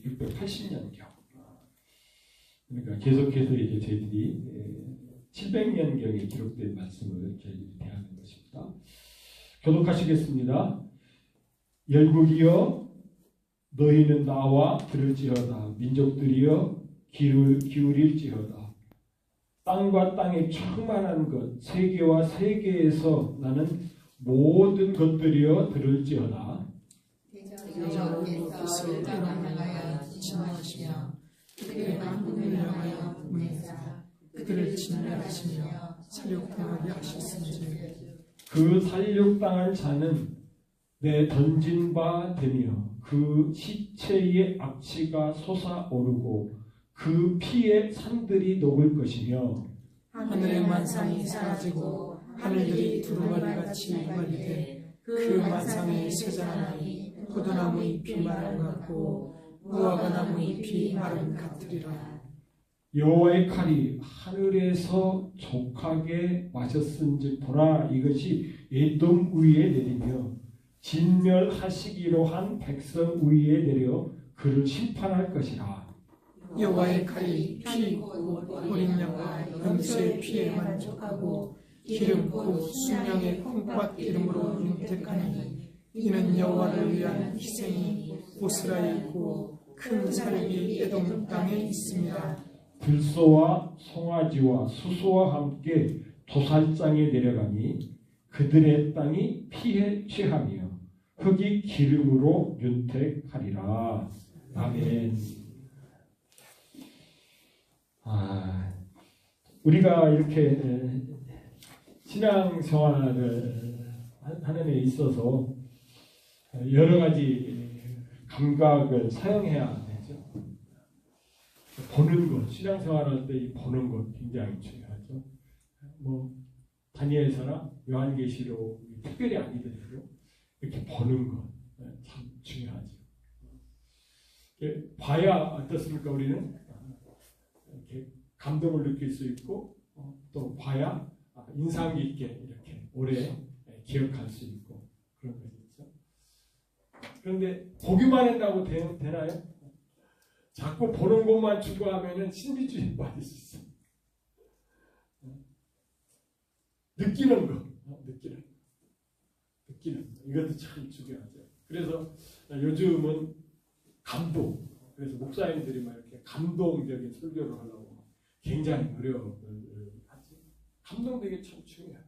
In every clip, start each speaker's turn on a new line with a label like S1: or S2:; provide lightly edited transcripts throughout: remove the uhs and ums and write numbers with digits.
S1: BC 680년경. 그러니까 계속해서 이제 저희들이 700년경에 기록된 말씀을 저희들이 대하는 것입니다. 교독하시겠습니다. 열국이여 너희는 나와 들을지어다. 민족들이여 기울일지어다. 땅과 땅에 충만한 것, 세계와 세계에서 나는 모든 것들이여 들을지어다.
S2: 대저로께서 땅을 향하여 진화하시며 그들의 만국을 향하여 분해사 그들을 진멸하시며 살육당하게 하셨으니
S1: 그 살육당한 자는 내 던진 바 되며 그 시체의 악취가 솟아오르고 그 피에 산들이 녹을 것이며
S2: 하늘의 만상이 사라지고 하늘들이 두루마리같이 말리되 그 만상의 세자나니 포도나무 잎이 마른 것 같고 무화과나무 잎이 마른 같으리라.
S1: 여호와의 칼이 하늘에서 족하게 마셨은즉 보라 이것이 에돔 위에 내리며 진멸하시기로 한 백성 위에 내려 그를 심판할 것이라.
S2: 여호와의 칼이 피 어린 양과 염소의 피에 만족하고 기름 곧 순양의 콩팥 기름으로 윤택하니 이는 여호와를 위한 희생이 보스라에 있고 큰 사륙이 에돔 땅에 있습니다.
S1: 들소와 송아지와 수소와 함께 도살장에 내려가니 그들의 땅이 피에 취하며 흙이 기름으로 윤택하리라. 아멘. 우리가 이렇게 신앙생활을 하는 데 있어서 여러 가지 감각을 사용해야 되죠. 보는 것, 신앙생활할 때 이 보는 것 굉장히 중요하죠. 뭐 다니엘서나 요한계시록 특별히 아니더라도 이렇게 보는 것 참 중요하죠. 봐야 어떻습니까? 우리는 이렇게 감동을 느낄 수 있고 또 봐야 인상 깊게 이렇게 오래 기억할 수 있고 그런 거죠. 그런데 보기만 한다고 되나요? 자꾸 보는 것만 추구하면은 신비주의에 빠질 수 있어. 느끼는 거, 느끼는 거. 이것도 참 중요하죠. 그래서 요즘은 감동. 그래서 목사님들이 막 이렇게 감동적인 설교를 하려고 굉장히 노력을 하지. 감동 되게 참 중요해요.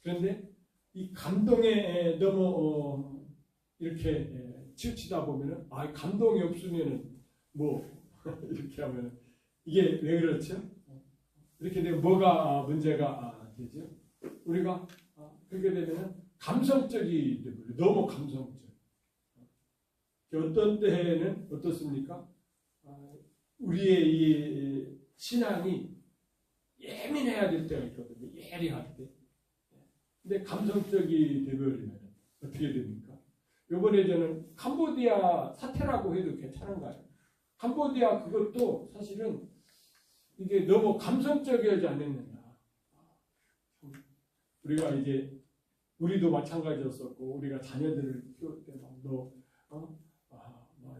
S1: 그런데 이 감동에 너무 이렇게 치우치다 보면은 감동이 없으면은 뭐 이렇게 하면은 이게 왜 그렇죠? 이렇게 되면 뭐가 문제가 되죠? 우리가 그렇게 되면은 감성적이 되고 너무 감성적. 어떤 때에는 어떻습니까? 우리의 이 신앙이 예민해야 될 때가 있거든요. 예리할 때. 근데 감성적이 되버리면 어떻게 됩니까? 요번에 저는 캄보디아 사태라고 해도 괜찮은가요? 캄보디아 그것도 사실은 이게 너무 감성적이지 않았느냐. 우리가 이제 우리도 마찬가지였었고 우리가 자녀들을 키울 때 막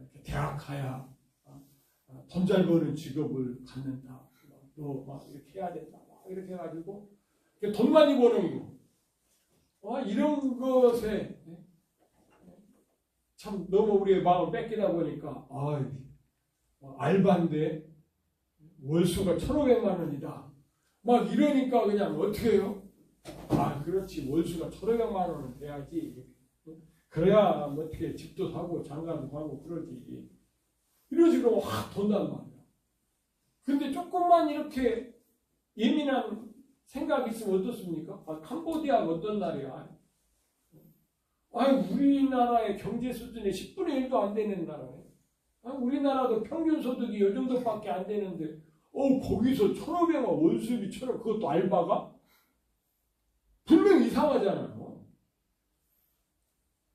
S1: 이렇게 대학 가야 돈 잘 버는 직업을 갖는다. 또 막 이렇게 해야 된다. 막 이렇게 해가지고 돈 많이 버는 거. 이런 것에 참 너무 우리의 마음을 뺏기다 보니까 알바인데 월수가 1,500만 원이다. 막 이러니까 그냥 어떻게 해요? 그렇지. 월수가 1,500만 원은 돼야지. 그래야 뭐 어떻게 집도 사고 장가도 가고 그러지. 이런 식으로 확 돈단 말이야. 근데 조금만 이렇게 예민한 생각이 있으면 어떻습니까? 캄보디아가 어떤 나라야? 우리나라의 경제 수준의 10분의 1도 안 되는 나라네. 우리나라도 평균 소득이 이 정도밖에 안 되는데 거기서 1,500만 월수입이 1,500 그것도 알바가? 분명히 이상하잖아요.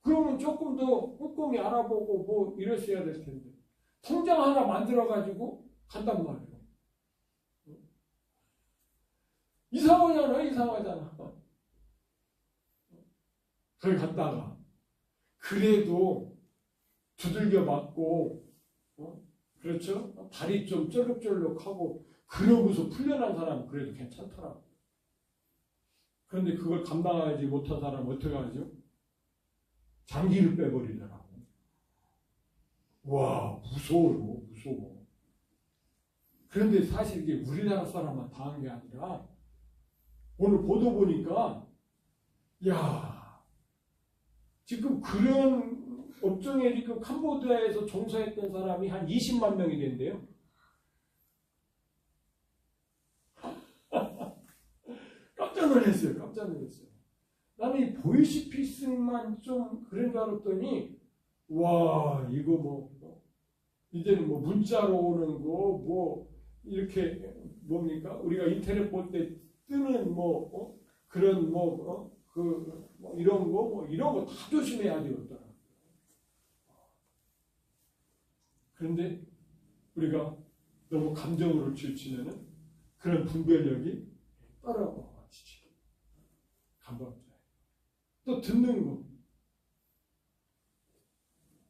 S1: 그러면 조금 더 꼼꼼히 알아보고 뭐 이랬어야 될 텐데 통장 하나 만들어가지고 간단 말이에요. 이상하잖아. 거기 갔다가 그래도 두들겨 맞고, 그렇죠? 다리 좀 쩔룩쩔룩하고, 그러고서 풀려난 사람은 그래도 괜찮더라고. 그런데 그걸 감당하지 못한 사람은 어떻게 하죠? 장기를 빼버리더라고. 와, 무서워. 그런데 사실 이게 우리나라 사람만 당한 게 아니라, 오늘 보도 보니까, 야, 지금 그런 업종에 지금 캄보디아에서 종사했던 사람이 한 20만 명이 된대요. 깜짝 놀랐어요. 나는 이 보이시피싱만 좀 그런 줄 알았더니, 와, 이거 이제는 문자로 오는 거, 이렇게, 뭡니까? 우리가 인터넷 볼 때 뜨는 그런 이런 거 다 조심해야 되겠더라. 그런데 우리가 너무 감정으로 치우치면은 그런 분별력이 떨어지죠. 감각자예요. 또 듣는 거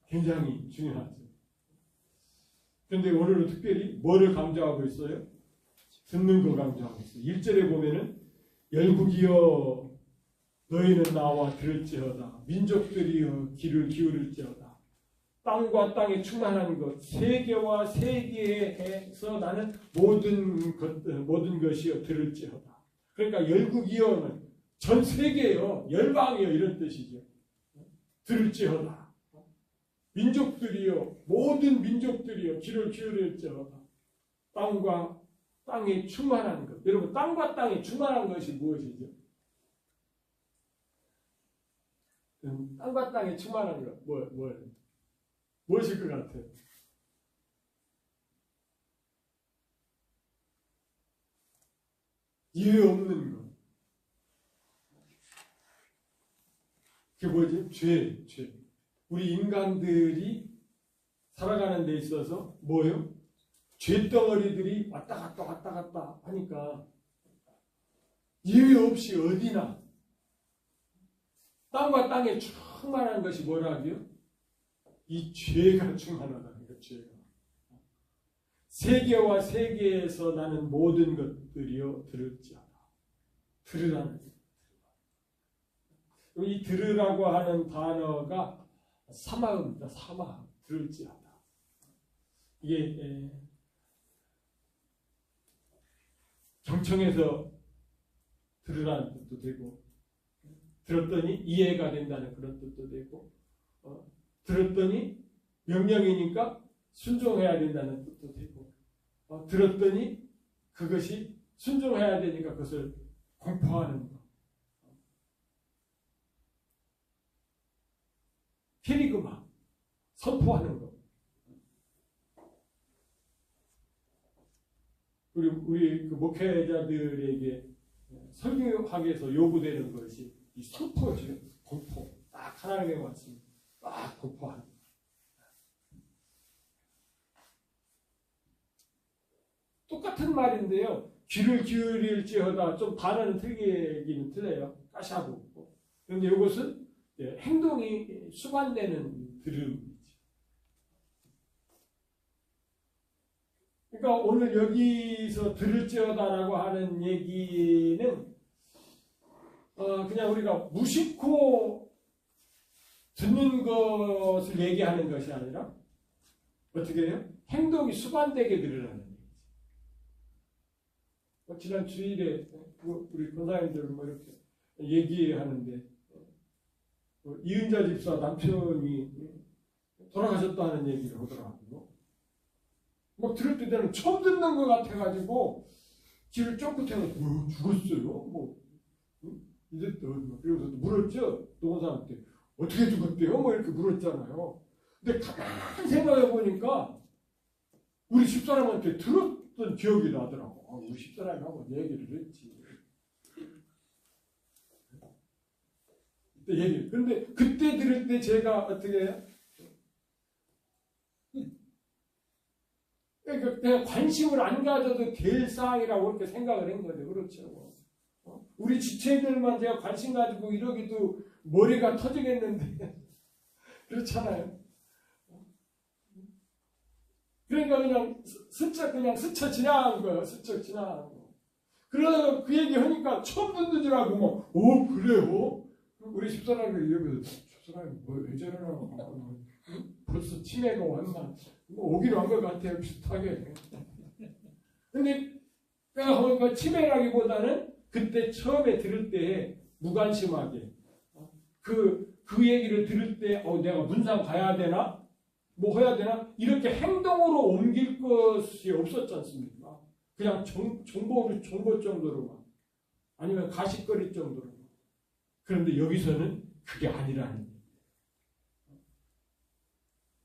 S1: 굉장히 중요하죠. 그런데 오늘은 특별히 뭐를 강조하고 있어요? 듣는 거 강조하고 있어요. 1절에 보면은 열국이여 너희는 나와 들을지어다. 민족들이여 귀를 기울일지어다. 땅과 땅에 충만한 것 세계와 세계에서 나는 모든 것이여 들을지어다. 그러니까 열국이여는 전 세계요, 열방이요 이런 뜻이죠. 들을지어다. 민족들이요, 모든 민족들이요 귀를 기울일지어다. 땅과 땅에 충만한 것. 여러분, 땅과 땅에 충만한 것이 무엇이죠? 땅과 땅에 충만한 것 무엇일 것 같아요? 이해 없는 것. 그게 뭐지? 죄. 우리 인간들이 살아가는 데 있어서 뭐예요? 죄덩어리들이 왔다 갔다 하니까 이해 없이 어디나 땅과 땅에 충만한 것이 뭐라고요? 이 죄가 충만하다는 거예요. 죄가. 세계와 세계에서 나는 모든 것들이요 들을지어다. 들으라는 거예요. 이 들으라고 하는 단어가 사마입니다. 사마. 들을지어다. 이게 경청해서 들으라는 뜻도 되고, 들었더니 이해가 된다는 그런 뜻도 되고, 들었더니 명령이니까 순종해야 된다는 뜻도 되고, 들었더니 그것이 순종해야 되니까 그것을 공포하는 것. 캐리그마, 선포하는 것. 우리 그 목회자들에게 설교학에서 요구되는 것이 이 선포죠. 공포. 딱 하나님의 말씀 딱 공포하는 것. 똑같은 말인데요. 귀를 기울일지어다. 좀 단어는 틀리긴 틀려요. 까시하고. 그런데 이것은 행동이 수반되는 들음이죠. 그러니까 오늘 여기서 들을지어다라고 하는 얘기는 그냥 우리가 무심코 듣는 것을 얘기하는 것이 아니라 어떻게 해요? 행동이 수반되게 들으라는 얘기죠. 지난 주일에 우리 권사님들 이렇게 얘기하는데 이은자 집사 남편이 돌아가셨다는 얘기를 하더라고요. 막 들을 때 나는 처음 듣는 것 같아가지고 귀를 쫑긋해가지고 죽었어요. 이랬더니 그래서 물었죠. 동원사한테 어떻게 죽었대요? 이렇게 물었잖아요. 근데 가만히 생각해 보니까 우리 집사람한테 들었던 기억이 나더라고. 우리 집사람하고 얘기를 했지. 근데 그때 들을 때 제가 어떻게 해요? 그러니까 그냥 관심을 안 가져도 될 사항이라고 그렇게 생각을 한 거죠. 그렇죠. 우리 지체들만 제가 관심 가지고 이러기도 머리가 터지겠는데 그렇잖아요. 그러니까 그냥 그냥 스쳐 지나간 거예요. 스쳐 지나간 거. 그러다가 그 얘기 하니까 처음 듣는 줄 알고 뭐, 오 그래요? 우리 집사람이 얘기해서 저 사람이 왜 저러나 벌써 치매가 왔나? 뭐 오기로 한 것 같아요. 비슷하게. 근데 내가 보니까 치매라기보다는 그때 처음에 들을 때 무관심하게 그 얘기를 들을 때 내가 문상 가야 되나? 뭐 해야 되나? 이렇게 행동으로 옮길 것이 없었지 않습니까? 그냥 정보 정도로만 아니면 가십거릴 정도로만. 그런데 여기서는 그게 아니라는 거예요.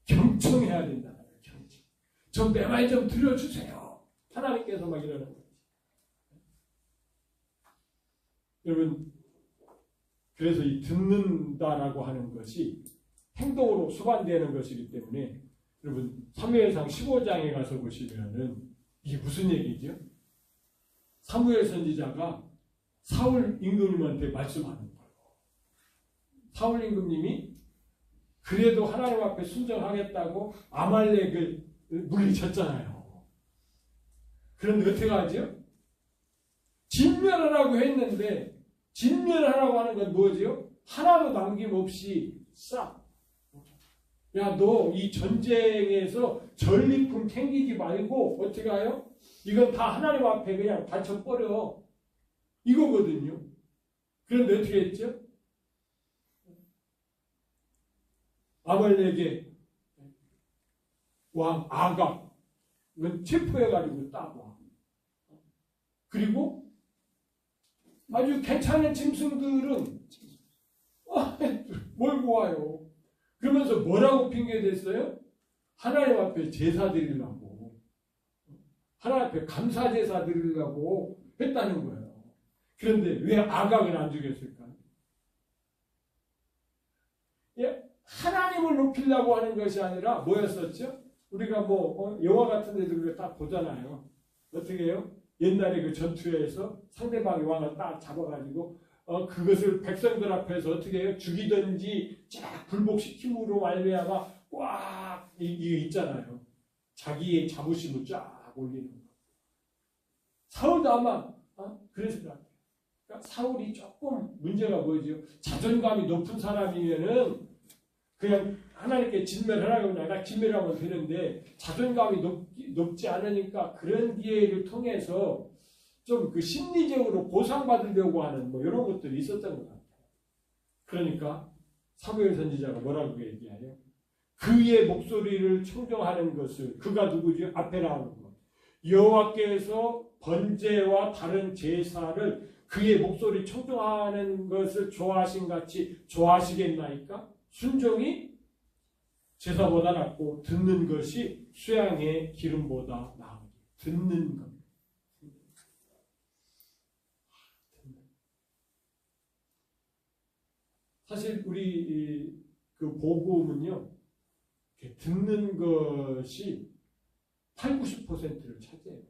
S1: 경청해야 된다. 경청. 좀 내 말 좀 들려주세요. 하나님께서 막 이러는 거지. 여러분, 그래서 이 듣는다라고 하는 것이 행동으로 수반되는 것이기 때문에 여러분 사무엘상 15장에 가서 보시면은 이게 무슨 얘기죠? 사무엘 선지자가 사울 임금님한테 말씀하는 거예요. 사울 임금님이 그래도 하나님 앞에 순종하겠다고 아말렉을 물리쳤잖아요. 그런데 어떻게 하죠? 진멸하라고 했는데 진멸하라고 하는 건 뭐죠? 하나도 남김없이 싹. 야, 너 이 전쟁에서 전리품 챙기지 말고 어떻게 해요? 이건 다 하나님 앞에 그냥 바쳐버려. 이거거든요. 그런데 어떻게 했죠? 아말렉의 왕 아각 이건 체포해가지고 딱 와. 그리고 아주 괜찮은 짐승들은 몰고 와요. 그러면서 뭐라고 핑계댔어요? 하나님 앞에 제사 드리려고 하나님 앞에 감사 제사 드리려고 했다는 거예요. 그런데 왜 아각을 안 죽였을까? 예, 하나님을 높이려고 하는 것이 아니라 뭐였었죠? 우리가 뭐 영화 같은 데도 딱 보잖아요. 어떻게 해요? 옛날에 그 전투에서 상대방의 왕을 딱 잡아가지고 그것을 백성들 앞에서 어떻게 해요? 죽이든지 쫙 굴복시킴으로 말미암아 꽉 이게 있잖아요. 자기의 자부심을 쫙 올리는 거. 사울도 아마 그랬을 것 같아요. 그러니까 사울이 조금 문제가 뭐죠? 자존감이 높은 사람이면은 그냥 하나님께 진멸하라고 하면 진멸하면 되는데 자존감이 높지 않으니까 그런 기회를 통해서 좀 그 심리적으로 보상받으려고 하는 뭐 이런 것들이 있었던 것 같아요. 그러니까 사무엘 선지자가 뭐라고 얘기해요? 그의 목소리를 청정하는 것을 그가 누구죠? 앞에 나오는 것. 여호와께서 번제와 다른 제사를 그의 목소리 청정하는 것을 좋아하신 같이 좋아하시겠나이까? 순종이 제사보다 낫고 듣는 것이 수양의 기름보다 나으니. 듣는 것. 사실 우리 그 복음은요, 듣는 것이 80~90%를 차지해요.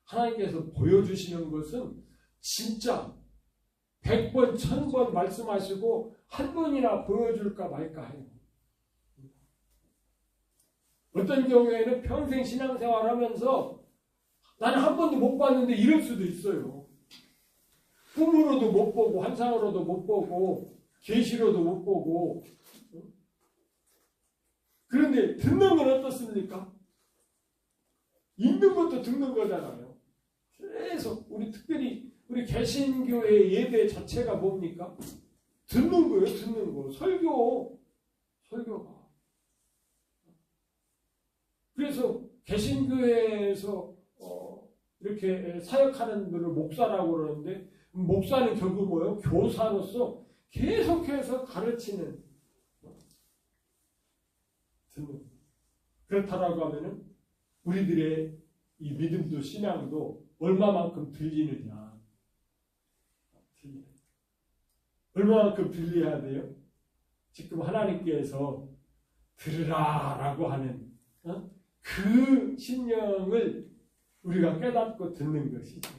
S1: 하나님께서 보여주시는 것은 진짜 100번, 1000번 말씀하시고 한 번이나 보여줄까 말까 해요. 어떤 경우에는 평생 신앙생활 하면서 나는 한 번도 못 봤는데 이럴 수도 있어요. 꿈으로도 못 보고 환상으로도 못 보고 계시로도 못 보고. 그런데 듣는 건 어떻습니까? 읽는 것도 듣는 거잖아요. 계속 특별히 우리 개신교의 예배 자체가 뭡니까? 듣는 거예요. 듣는 거. 설교가. 그래서 개신교회에서 이렇게 사역하는 분을 목사라고 그러는데 목사는 결국 뭐예요? 교사로서 계속해서 가르치는 듣는. 그렇다라고 하면은 우리들의 이 믿음도 신앙도 얼마만큼 들리느냐. 얼마만큼 들려야 돼요? 지금 하나님께서 들으라라고 하는 그 심령을 우리가 깨닫고 듣는 것이죠.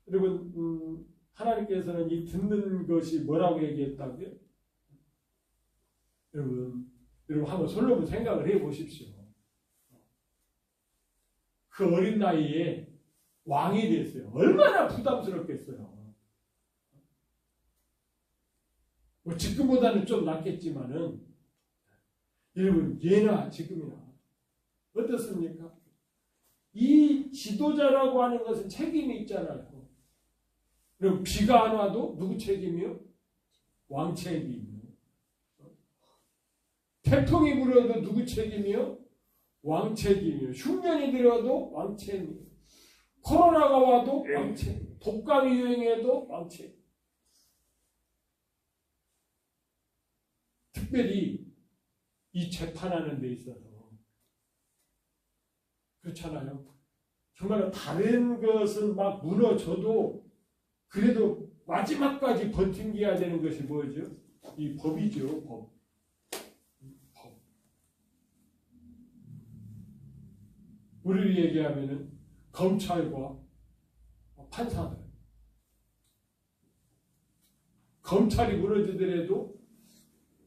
S1: 여러분, 하나님께서는 이 듣는 것이 뭐라고 얘기했다고요? 여러분, 여러분 한번 솔로몬 생각을 해 보십시오. 그 어린 나이에 왕이 됐어요. 얼마나 부담스럽겠어요. 뭐 지금보다는 좀 낫겠지만은 여러분 예나 지금이나 어떻습니까? 이 지도자라고 하는 것은 책임이 있잖아요. 그럼 비가 안 와도 누구 책임이요? 왕 책임이요. 태풍이 불어도 누구 책임이요? 왕 책임이요. 흉년이 들어도 왕 책임이요. 코로나가 와도 왕 책임. 독감이 유행해도 왕 책임. 특별히 이 재판하는 데 있어서 그렇잖아요. 정말 다른 것은 막 무너져도 그래도 마지막까지 버틴겨야 되는 것이 뭐죠? 이 법이죠. 법. 우리를 얘기하면은 검찰과 판사들. 검찰이 무너지더라도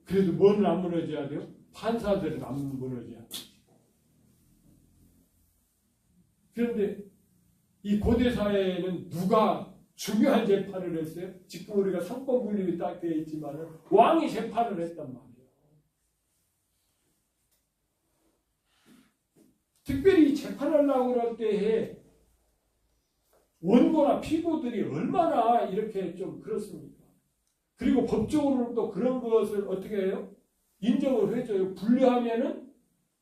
S1: 그래도 뭐는 안 무너져야 돼요? 판사들은 안 무너져야 돼요. 그런데 이 고대 사회에는 누가 중요한 재판을 했어요? 지금 우리가 상권 분립이 딱 되어 있지만은 왕이 재판을 했단 말이에요. 특별히 재판하려고 그럴 때에 원고나 피고들이 얼마나 이렇게 좀 그렇습니까? 그리고 법적으로는 또 그런 것을 어떻게 해요? 인정을 해줘요. 분류하면은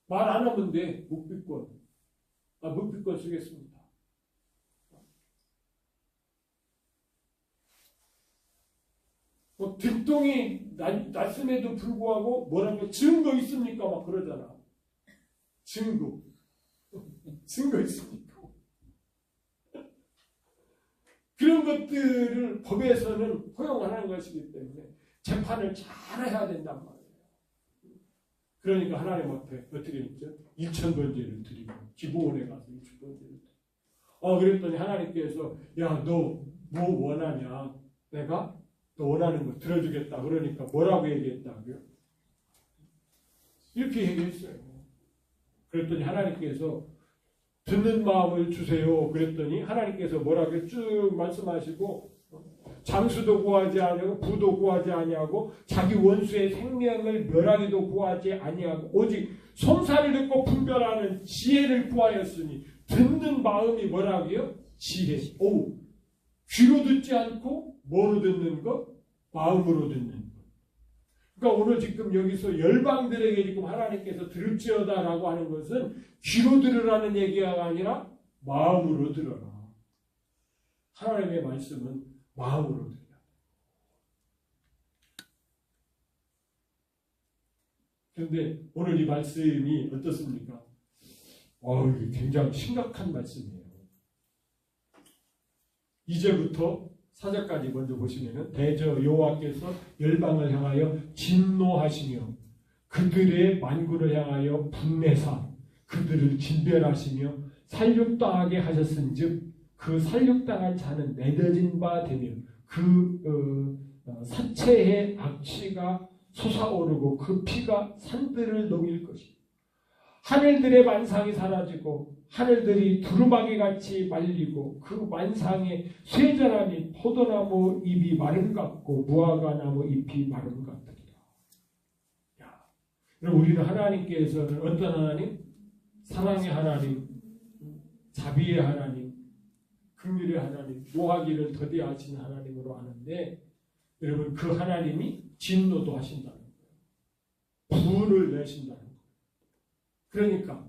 S1: 말 안 하면 돼. 묵비권. 묵비권 쓰겠습니다. 뭐 뒷동이 났음에도 불구하고 뭐라고 증거 있습니까? 막 그러잖아. 증거. 증거 있습니까? 그런 것들을 법에서는 허용하는 것이기 때문에 재판을 잘 해야 된단 말이에요. 그러니까 하나님 앞에 어떻게 했죠? 1,000번제를 드리고 기부원에 가서 1,000번제를 드리고 그랬더니 하나님께서 야, 너 뭐 원하냐? 내가 너 원하는 거 들어주겠다. 그러니까 뭐라고 얘기했다고요? 이렇게 얘기했어요. 그랬더니 하나님께서 듣는 마음을 주세요. 그랬더니 하나님께서 뭐라고 쭉 말씀하시고 장수도 구하지 아니하고 부도 구하지 아니하고 자기 원수의 생명을 멸하기도 구하지 아니하고 오직 송사를 듣고 분별하는 지혜를 구하였으니 듣는 마음이 뭐라고요? 지혜. 귀로 듣지 않고 뭐로 듣는 것? 마음으로 듣는 것. 그러니까 오늘 지금 여기서 열방들에게 지금 하나님께서 들을지어다라고 하는 것은 귀로 들으라는 얘기가 아니라 마음으로 들어라. 하나님의 말씀은 마음으로 들어라. 그런데 오늘 이 말씀이 어떻습니까? 이게 굉장히 심각한 말씀이에요. 2절부터 4절까지 먼저 보시면은 대저 여호와께서 열방을 향하여 진노하시며 그들의 만군을 향하여 분내사 그들을 진멸하시며 살육당하게 하셨은즉 그 살육당한 자는 맺어진 바 되며 그 사체의 악취가 솟아오르고 그 피가 산들을 녹일 것이다. 하늘들의 만상이 사라지고 하늘들이 두루마기같이 말리고 그 만상의 쇠자라니 포도나무 잎이 마름 같고 무화과나무 잎이 마름 같으리라. 그럼 우리는 하나님께서는 어떤 하나님? 사랑의 하나님, 자비의 하나님, 긍휼의 하나님, 노하기를 더디하신 하나님으로 아는데 여러분 그 하나님이 진노도 하신다는 거예요. 분을 내신다는 거예요. 그러니까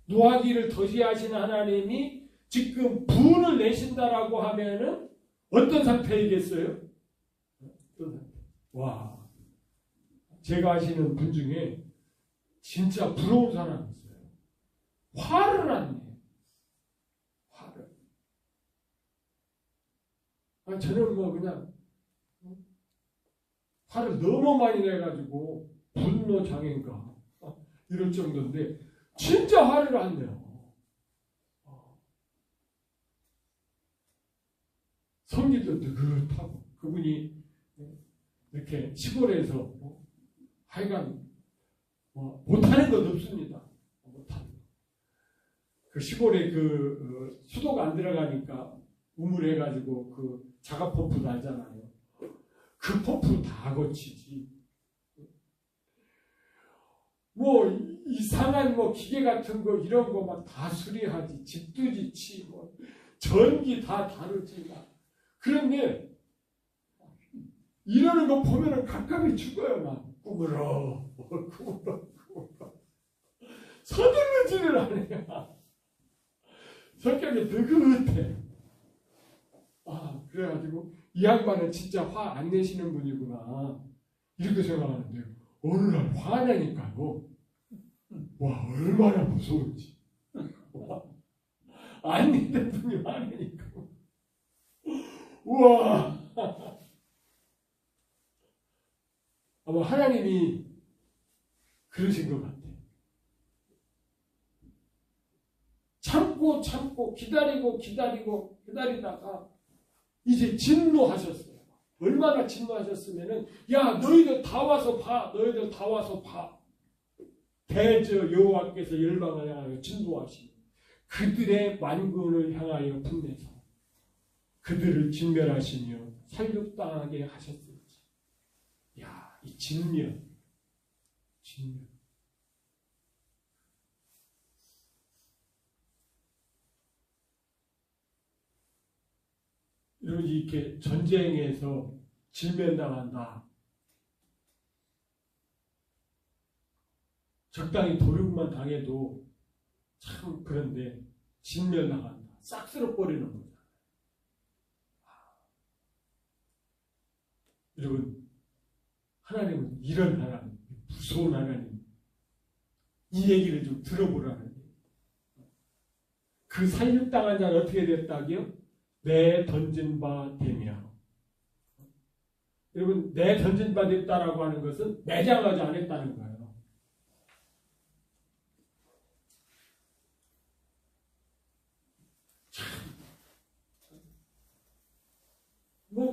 S1: 노하기를 더디하신 하나님이 지금 분을 내신다라고 하면은 어떤 상태이겠어요? 어떤 상태? 와, 제가 아시는 분 중에 진짜 부러운 사람이 있어요. 화를 안 내요. 화를. 저는 뭐 그냥 화를 너무 많이 내가지고 분노 장애인가 이럴 정도인데 진짜 화를 안 내요. 성질도 느긋하고 그분이 이렇게 시골에서 하여간 못하는 것 없습니다. 못하는 것. 그 시골에 수도가 안 들어가니까 우물해가지고 그 자가 펌프 나잖아요. 그 펌프 다 고치지. 뭐 이상한 기계 같은 거 이런 거 막 다 수리하지. 집도 짓지. 전기 다 다루지. 그런데 이러는 거 보면은 가끔이 죽어요. 막 꾸물어. 서둘르지를 않아요. 성격이 느긋해. 그래가지고 이 양반은 진짜 화 안 내시는 분이구나 이렇게 생각하는데 어느 날 화내니까요. 와, 얼마나 무서운지. 안 내는 분이 화내니까. 우와. 아마 하나님이 그러신 것 같아요. 참고 기다리다가 이제 진노하셨어요. 얼마나 진노하셨으면은 야, 너희들 다 와서 봐. 대저 여호와께서 열방을 향하여 진노하시니 그들의 만군을 향하여 분내서 그들을 진멸하시며 살육당하게 하셨을지. 야, 이 진멸. 여러분, 이렇게 전쟁에서 진멸당한다. 적당히 도륙만 당해도 참 그런데 진멸당한다. 싹 쓸어버리는 거죠. 여러분, 하나님은 이런 하나님, 무서운 하나님. 이 얘기를 좀 들어보라는 거예요. 그 살육당한 자는 어떻게 됐다고요? 내 던진 바 되며. 여러분, 내 던진 바 됐다라고 하는 것은 매장하지 않았다는 거예요.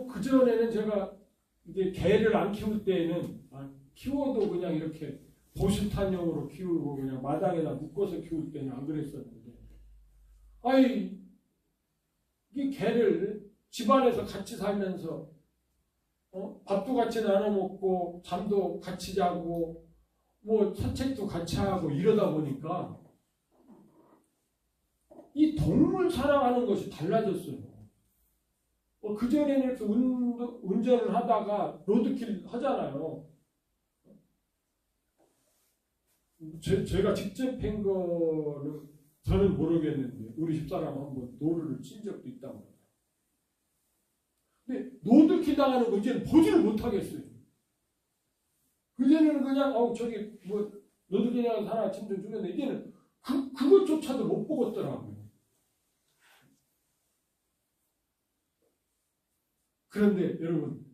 S1: 그전에는 제가 이제 개를 안 키울 때에는 키워도 그냥 이렇게 보시탄용으로 키우고 그냥 마당에다 묶어서 키울 때는 안 그랬었는데, 이 개를 집안에서 같이 살면서 밥도 같이 나눠 먹고 잠도 같이 자고 산책도 같이 하고 이러다 보니까 이 동물 사랑하는 것이 달라졌어요. 그전에는 이렇게 운전을 하다가 로드킬 하잖아요. 제가 직접 한 거는 저는 모르겠는데 우리 집사람 한번 노루를 친 적도 있다고 해요. 근데 로드킬 당하는 거 이제는 보지를 못하겠어요. 그전에는 그냥 로드킬 당해서 하나 침 좀 죽였는데 이제는 그것조차도 못 보겠더라고요. 그런데 여러분,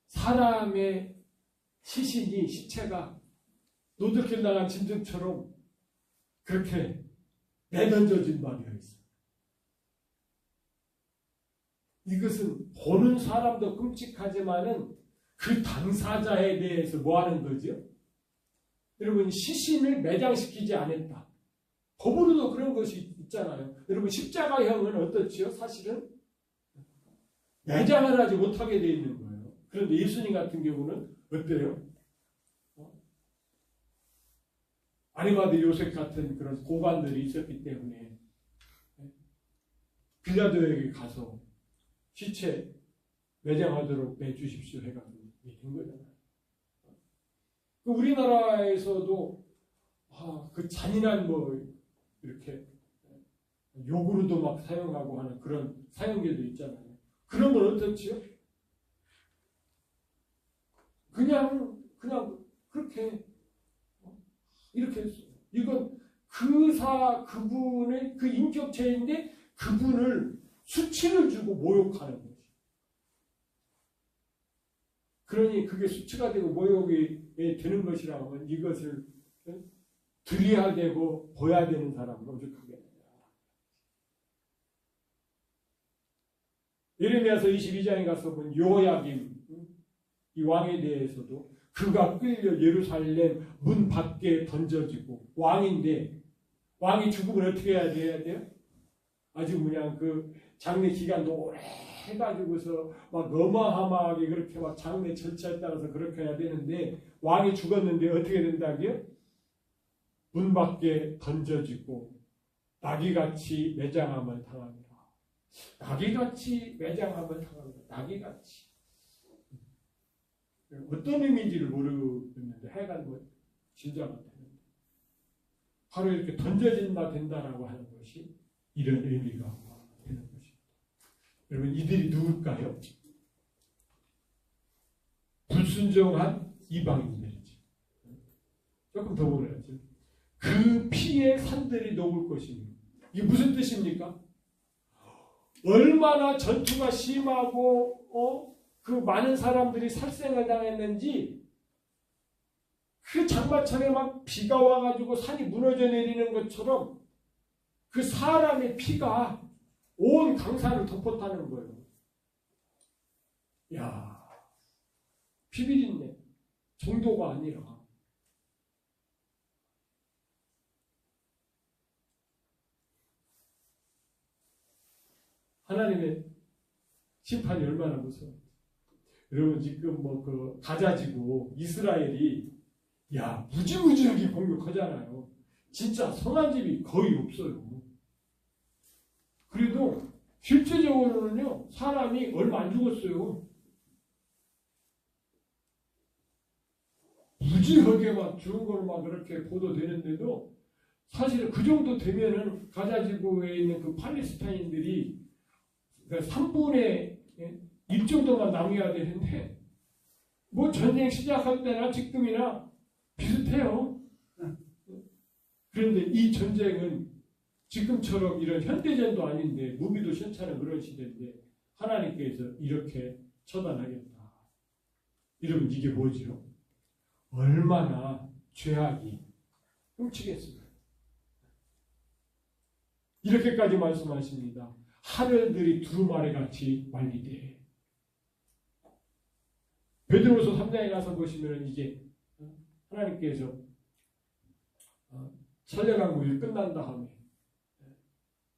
S1: 사람의 시체가 노드킬 당한 짐승처럼 그렇게 내던져진 바 되어 있어요. 이것은 보는 사람도 끔찍하지만은 그 당사자에 대해서 뭐 하는 거죠? 여러분, 시신을 매장시키지 않았다. 법으로도 그런 것이 있잖아요. 여러분, 십자가형은 어떻지요? 사실은 매장을 하지 못하게 되어 있는 거예요. 그런데 예수님 같은 경우는 어때요? 아리마대 요셉 같은 그런 고관들이 있었기 때문에 빌라도에게 가서 시체 매장하도록 내주십시오 해가지고 된 거잖아요. 우리나라에서도 그 잔인한 이렇게 욕으로도 막 사용하고 하는 그런 사용계도 있잖아요. 그런 건 어떻지요? 그냥 그렇게 이렇게 했어요. 이건 그분의 그 인격체인데 그분을 수치를 주고 모욕하는 거지. 그러니 그게 수치가 되고 모욕이 되는 것이라면 이것을 드려야 되고 보야 되는 사람은 오죽하게 된다. 예레미야서 22장에 가서 본 여호야김 이 왕에 대해서도 그가 끌려 예루살렘 문 밖에 던져지고, 왕인데 왕이 죽으면 어떻게 해야 돼요? 아주 그냥 그 장례 기간 오래 해가지고서 막 어마어마하게 그렇게 막 장례 절차에 따라서 그렇게 해야 되는데, 왕이 죽었는데 어떻게 된다고요? 문 밖에 던져지고 나귀같이 매장함을 당합니다. 나귀같이 매장함을 당합니다. 나귀같이. 어떤 의미인지를 모르겠는데 하여간 뭐 진짜가 되는데, 바로 이렇게 던져진다 된다라고 하는 것이 이런 의미가 되는 것입니다. 여러분, 이들이 누굴까요? 불순종한 이방인들이지. 조금 더 보내야죠. 그 피에 산들이 녹을 것입니다. 이게 무슨 뜻입니까? 얼마나 전투가 심하고 그 많은 사람들이 살생을 당했는지, 그 장마철에 막 비가 와가지고 산이 무너져 내리는 것처럼 그 사람의 피가 온 강산을 덮었다는 거예요. 야, 피비린내 정도가 아니라 하나님의 심판이 얼마나 무서워. 여러분, 지금 뭐 그 가자지구 이스라엘이 무지무지하게 공격하잖아요. 진짜 성한 집이 거의 없어요. 그래도 실제적으로는요, 사람이 얼마 안 죽었어요. 무지하게 막 죽은 걸로 막 그렇게 보도되는데도, 사실은 그 정도 되면은 가자지구에 있는 그 팔레스타인들이 3분의 1 정도만 남겨야 되는데, 뭐 전쟁 시작할 때나 지금이나 비슷해요. 그런데 이 전쟁은 지금처럼 이런 현대전도 아닌데, 무기도 시원찮은 그런 시대인데 하나님께서 이렇게 처단하겠다. 여러분, 이게 뭐죠? 얼마나 죄악이 끔찍했을까요? 이렇게까지 말씀하십니다. 하늘들이 두루마리같이 말리되. 베드로서 3장에 가서 보시면 이게 하나님께서 천년왕국이 끝난 다음에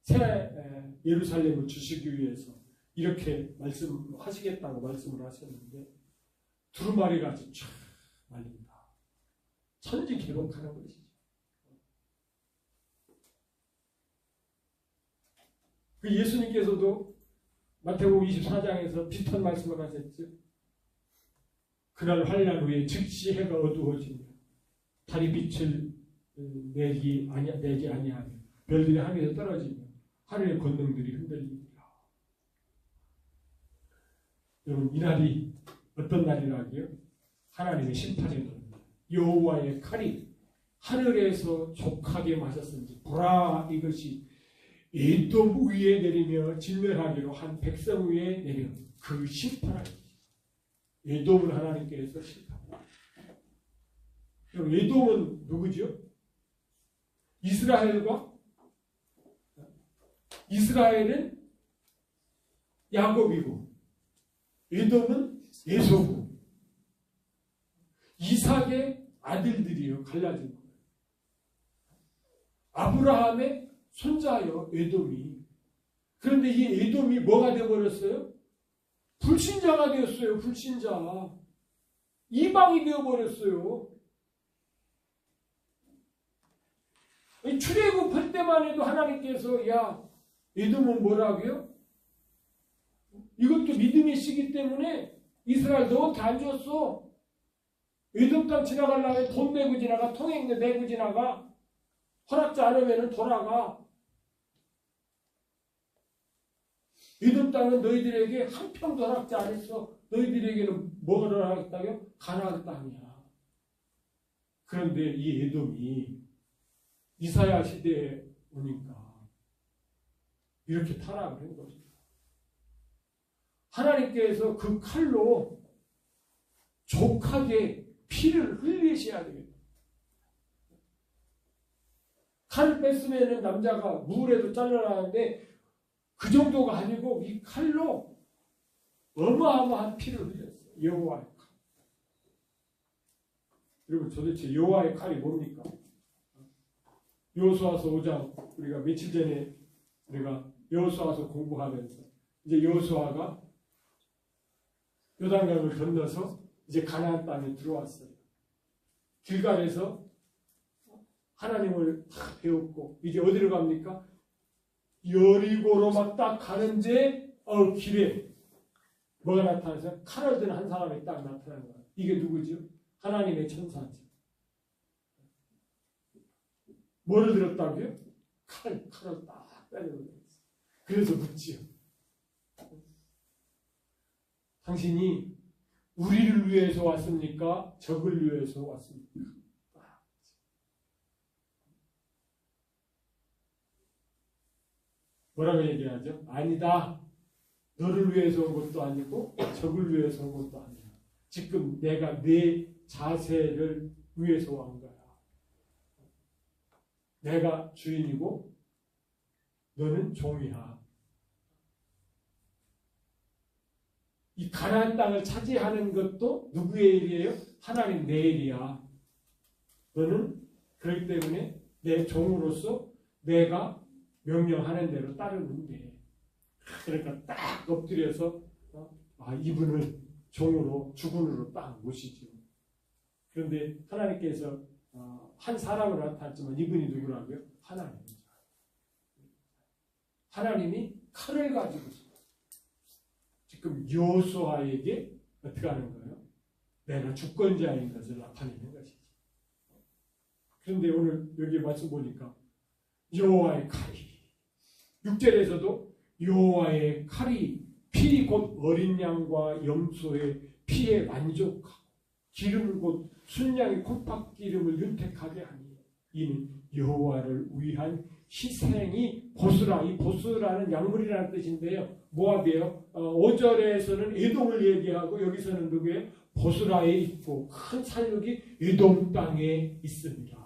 S1: 새 예루살렘을 주시기 위해서 이렇게 말씀하시겠다고 말씀을 하셨는데, 두루마리같이 쫙 말린다. 천지 개복하는 것이죠. 그 예수님께서도 마태복음 24장에서 비슷한 말씀을 하셨죠. 그날 환난 후에 즉시 해가 어두워지며 달이 빛을 내지 아니하며 별들이 하늘에서 떨어지며 하늘의 권능들이 흔들리리라. 여러분, 이 날이 어떤 날이라고요? 하나님의 심판의 날입니다. 여호와의 칼이 하늘에서 족하게 마셨은지 보라, 이것이 에돔 위에 내리며 진멸하기로 한 백성 위에 내려 그 심판하기. 에돔을 하나님께서 심판합니다. 그럼 에돔은 누구죠? 이스라엘은 야곱이고 에돔은 에서고, 이삭의 아들들이요 갈라진 거예요. 아브라함의 손자요 에돔이. 그런데 이 에돔이 뭐가 되어버렸어요? 불신자가 되었어요. 불신자. 이방이 되어버렸어요. 출애굽할 때만 해도 하나님께서 에돔은 뭐라고요? 이것도 믿음이 시기 때문에 이스라엘 너한테 안 줬어. 에돔 땅 지나가려면 돈 내고 지나가, 통행 내고 지나가, 허락지 않으면 돌아가. 에돔 땅은 너희들에게 한 평도 허락지 않았어. 너희들에게는 뭐가 허락했다고요? 가나안 땅이야. 그런데 이 에돔이 이사야 시대에 오니까 이렇게 타락을 한 것입니다. 하나님께서 그 칼로 족하게 피를 흘리셔야 되겠다. 칼을 뺐으면 남자가 물에도 잘라나는데 그 정도가 아니고 이 칼로 어마어마한 피를 흘렸어요. 여호와의 칼. 여러분 도대체 여호와의 칼이 뭡니까? 여호수아서 5장 우리가 며칠 전에 우리가 여호수아서 공부하면서 이제 여호수아가 요단강을 건너서 이제 가나안 땅에 들어왔어요. 길갈에서 하나님을 다 배웠고 이제 어디로 갑니까? 여리고로 막 딱 가는데 길에 뭐가 나타나서 칼을 든 한 사람이 딱 나타나는 거예요. 이게 누구죠? 하나님의 천사죠. 뭐를 들었다고요? 칼을 딱 빼내버렸어요. 그래서 묻지요. 당신이 우리를 위해서 왔습니까? 적을 위해서 왔습니까? 뭐라고 얘기하죠? 아니다. 너를 위해서 온 것도 아니고 적을 위해서 온 것도 아니야. 지금 내가 내 자세를 위해서 온 거야. 내가 주인이고 너는 종이야. 이 가나안 땅을 차지하는 것도 누구의 일이에요? 하나님 내 일이야. 너는 그렇기 때문에 내 종으로서 내가 명령하는 대로 따르는 게. 그러니까 딱 엎드려서 이분을 종으로 주군으로 딱 모시죠. 그런데 하나님께서 한 사람으로 나타났지만 이분이 누구라고요? 하나님이죠. 하나님이 칼을 가지고 지금 여호수아에게 어떻게 하는 거예요? 내가 주권자인 것을 나타내는 것이지. 그런데 오늘 여기 말씀 보니까 여호와의 칼이 6절에서도 여호와의 칼이 피 곧 어린 양과 염소의 피에 만족하고 기름 곧 순양의 콩팥기름을 윤택하게 하니 이는 여호와를 위한 희생이 보스라. 이 보스라는 약물이라는 뜻인데요. 모압이에요. 5절에서는 에돔을 얘기하고 여기서는 누구예요? 보스라에 있고 큰 산육이 에돔 땅에 있습니다.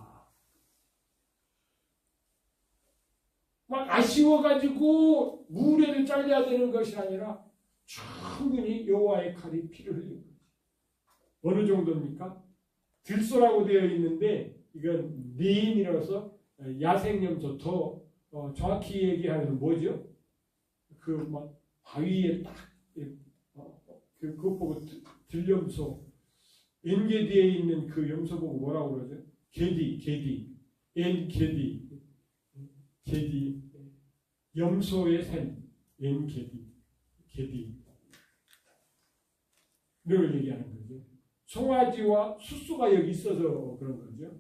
S1: 막 아쉬워가지고 무례를 잘라야 되는 것이 아니라 충분히 여호와의 칼이 피를 흘린 거죠. 어느 정도입니까? 들소라고 되어 있는데 이건 리인이라서 야생염소 더 정확히 얘기하면 뭐죠? 그 막 바위에 딱 그것 보고 들염소 엔게디에 있는 그 염소 보고 뭐라고 그러죠? 게디 염소의 샘 엔게디 이걸 얘기하는 거죠. 송아지와 숫소가 여기 있어서 그런 거죠.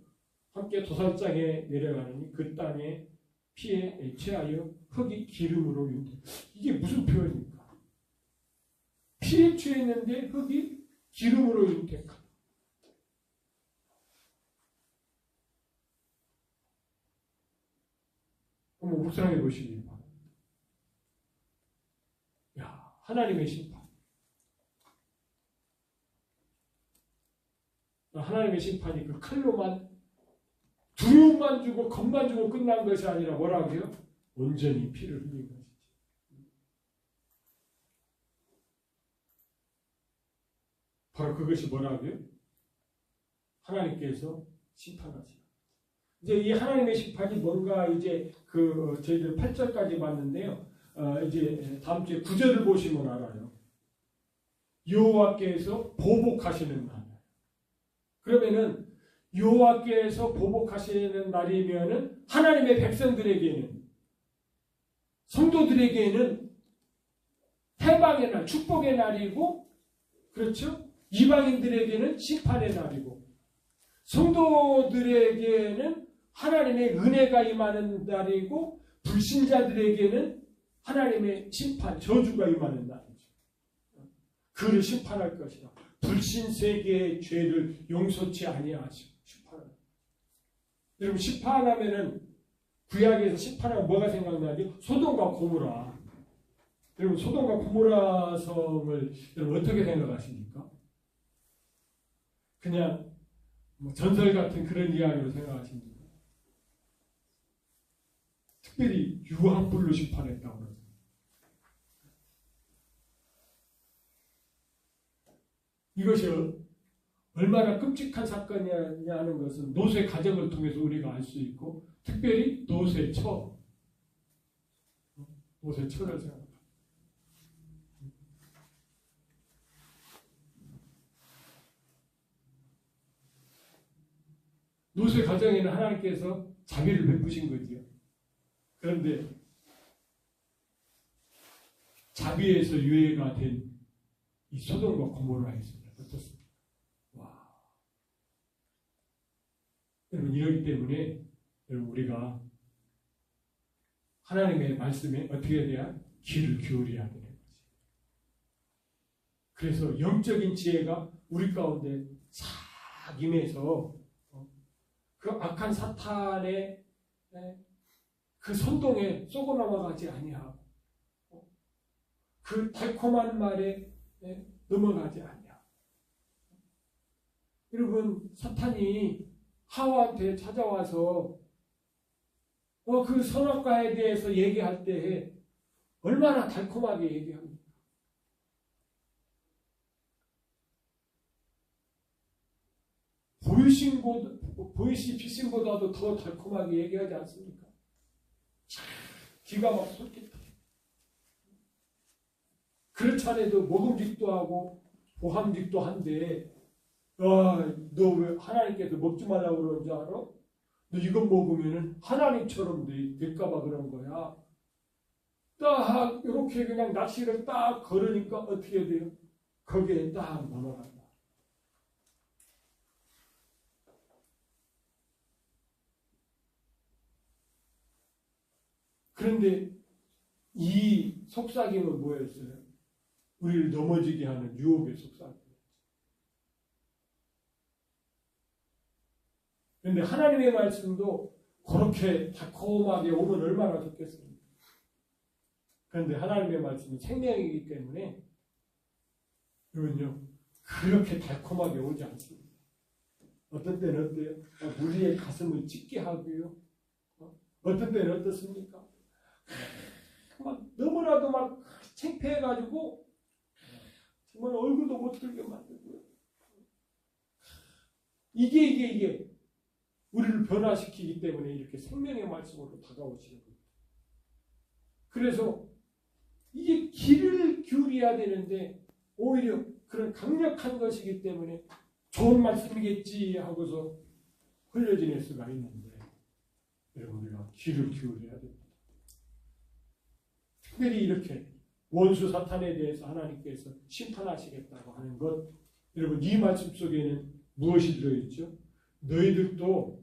S1: 함께 도살장에 내려가니 그 땅에 피에 취하여 흙이 기름으로 윤택. 이게 무슨 표현입니까? 피에 취했는데 흙이 기름으로 윤택하다. 한번 묵상해 보시기 바랍니다. 야, 하나님의 심판. 하나님의 심판이 그 칼로만 두려움만 주고 겁만 주고 끝난 것이 아니라 뭐라고요? 온전히 피를 흘린 것이지. 바로 그것이 뭐라고요? 하나님께서 심판하시라. 이제 이 하나님의 심판이 뭔가 이제 저희들 8절까지 봤는데요. 이제 다음 주에 9절을 보시면 알아요. 여호와께서 보복하시는 날. 그러면은 여호와께서 보복하시는 날이면은 하나님의 백성들에게는 성도들에게는 해방의 날, 축복의 날이고, 그렇죠? 이방인들에게는 심판의 날이고, 성도들에게는 하나님의 은혜가 임하는 날이고, 불신자들에게는 하나님의 심판, 저주가 임하는 날이죠. 그를 심판할 것이라. 불신 세계의 죄를 용서치 아니하시고 심판을. 여러분 심판하면은 구약에서 심판하면 뭐가 생각나죠? 소돔과 고모라. 여러분 소돔과 고모라 성을 여러분 어떻게 생각하십니까? 그냥 뭐 전설 같은 그런 이야기로 생각하십니까? 특별히 유황불로 심판했다고 그러죠. 이것이 얼마나 끔찍한 사건이냐는 것은 노쇠 가정을 통해서 우리가 알 수 있고, 특별히 노쇠처를 생각합니다. 노쇠 가정에는 하나님께서 자비를 베푸신 거지요. 그런데 자비에서 유예가 된 이 소돔과 고모라였습니다. 어떻습니까? 와. 여러분, 이러기 때문에 여러분, 우리가 하나님의 말씀에 어떻게 해야 귀를 기울여야 되는 거지. 그래서 영적인 지혜가 우리 가운데 싹 임해서 그 악한 사탄의 그 선동에 쏘고 넘어가지 아니하고 그 달콤한 말에 넘어가지 아니하고. 여러분, 사탄이 하와한테 찾아와서 그 선악과에 대해서 얘기할 때 얼마나 달콤하게 얘기합니까? 보이시피싱보다도 더 달콤하게 얘기하지 않습니까? 귀가 막 솔깃해. 그렇지 않아도 먹음직도 하고 보함직도 한데, 너 왜 하나님께서 먹지 말라고 그러는 줄 알아? 너 이거 먹으면 하나님처럼 될까봐 그런 거야. 딱 이렇게 그냥 낚시를 딱 걸으니까 어떻게 돼요? 거기에 딱 넘어간다. 그런데 이 속삭임은 뭐였어요? 우리를 넘어지게 하는 유혹의 속삭임. 그런데 하나님의 말씀도 그렇게 달콤하게 오면 얼마나 좋겠습니까? 그런데 하나님의 말씀은 생명이기 때문에 여러분요, 그렇게 달콤하게 오지 않습니다. 어떤 때는 어때요? 우리의 가슴을 찢게 하고요. 어떤 때는 어떻습니까? 막 너무나도 막 창피해가지고 정말 얼굴도 못 들게 만들고요. 이게 우리를 변화시키기 때문에 이렇게 생명의 말씀으로 다가오시는 겁니다. 그래서 이게 귀를 기울여야 되는데 오히려 그런 강력한 것이기 때문에 좋은 말씀이겠지 하고서 흘려지낼 수가 있는데, 여러분, 우리가 귀를 기울여야 됩니다. 특별히 이렇게 원수 사탄에 대해서 하나님께서 심판하시겠다고 하는 것, 여러분, 이 말씀 속에는 무엇이 들어있죠? 너희들도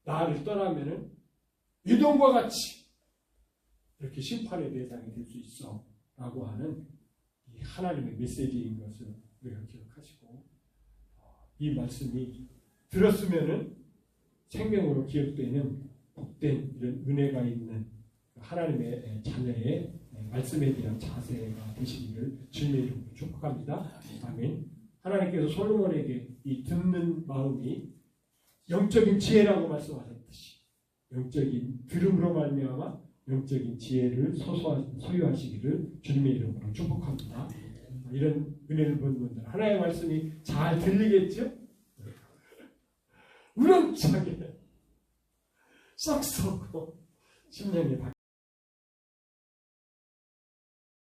S1: 나를 떠나면은 이동과 같이 이렇게 심판의 대상이 될 수 있어 라고 하는 이 하나님의 메시지인 것을 우리가 기억하시고, 이 말씀이 들었으면은 생명으로 기억되는 복된 이런 은혜가 있는 하나님의 자녀의 말씀에 대한 자세가 되시기를 주님의 이름으로 축복합니다. 아멘. 하나님께서 솔로몬에게 이 듣는 마음이 영적인 지혜라고 말씀하셨듯이 영적인 들음으로 말미암아 영적인 지혜를 소유하시기를 주님의 이름으로 축복합니다. 이런 은혜를 본 분들, 하나님의 말씀이 잘 들리겠죠? 우렁차게 싹 썩고 심령이